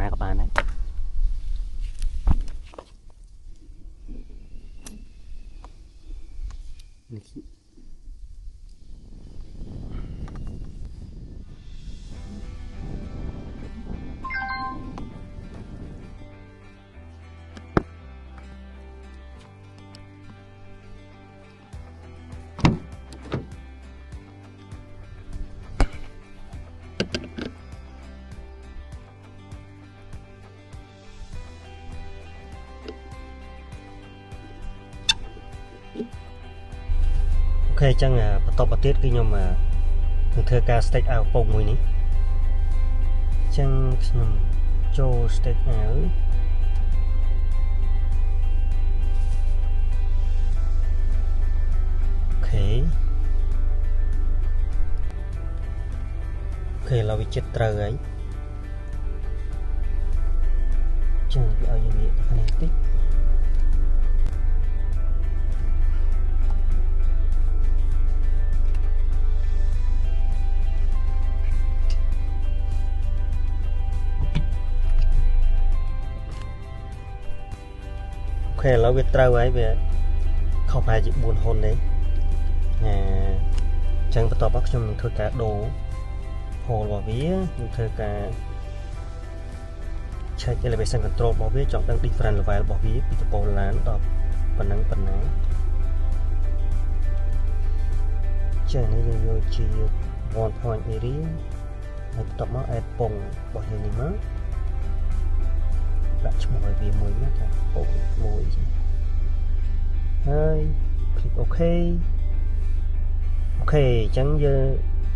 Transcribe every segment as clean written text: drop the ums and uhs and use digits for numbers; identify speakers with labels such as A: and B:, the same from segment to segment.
A: ណាក៏បានដែរ โอเคចឹងបន្តមកទៀតគឺខ្ញុំនឹងធ្វើការ stake អាវពងមួយនេះចឹងខ្ញុំចូល stake អាវអូខេឡើយវាចិត្តត្រូវហើយចឹងវាឲ្យយើងងាកទៅនេះតិច โอเคแล้วវាត្រូវហើយវាខុសប្រហែលជា 4 ហ៊ុនទេចឹងបន្ទាប់មកខ្ញុំនឹងធ្វើការដូរ hole របស់វាខ្ញុំធ្វើការ check elevation control របស់វាចង់ដឹង different level របស់វាពីដំបូងឡានដល់ប៉ុណ្ណឹងប៉ុណ្ណាចឹងនេះយើងយកជា 1 point area ហើយបន្ទាប់មក add ពងរបស់យើងនេះមកដាក់ឈ្មោះឲ្យវាមួយណាថាពងមួយហើយ click OK អូខេអញ្ចឹងយើង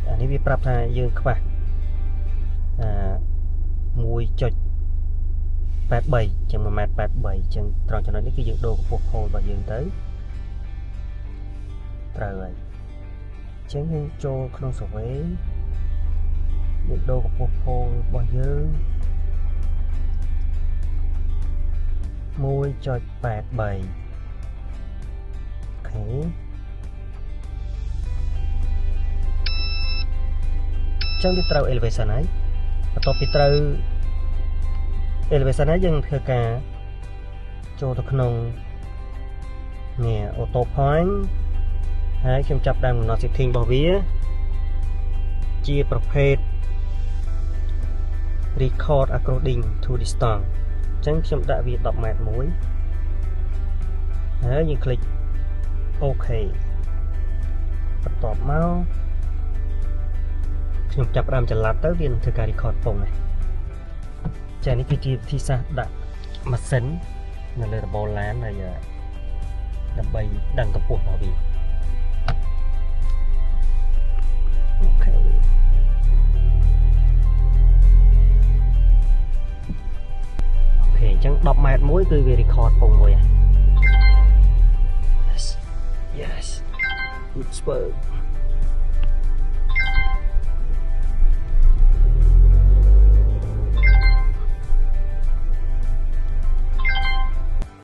A: អានេះវាប្រាប់ថាយើងខ្វះ1.83 ចឹង 1.83 ចឹងត្រង់ចំណុចនេះគឺយើងដូរកម្ពស់ hole របស់យើងទៅត្រូវហើយចឹងយើងចូលក្នុង survey យើងដូរកម្ពស់ hole របស់យើង 1.83 អូខេចឹងវាត្រូវ elevation ហើយបន្ទាប់ពីត្រូវ elevation ហើយយើងធ្វើការចូលទៅក្នុងនេះ auto point ហើយខ្ញុំចាប់ដើមកំណត់ setting របស់វាជាប្រភេទ record according to distance ចឹងខ្ញុំដាក់វា 10 ម៉ែត្រមួយហើយយើង click OK បន្ទាប់មកខ្ញុំចាប់ផ្ដើមចល័តទៅវានឹងធ្វើការ record ពងនេះចានេះគឺជាវិធីសាស្ត្រដាក់ម៉ាស៊ីននៅលើរបរឡានហើយដើម្បីដឹងកម្ពស់របស់វាអូខេអញ្ចឹង 10 ម៉ែត្រមួយគឺវា record ពងមួយហើយ yes good spur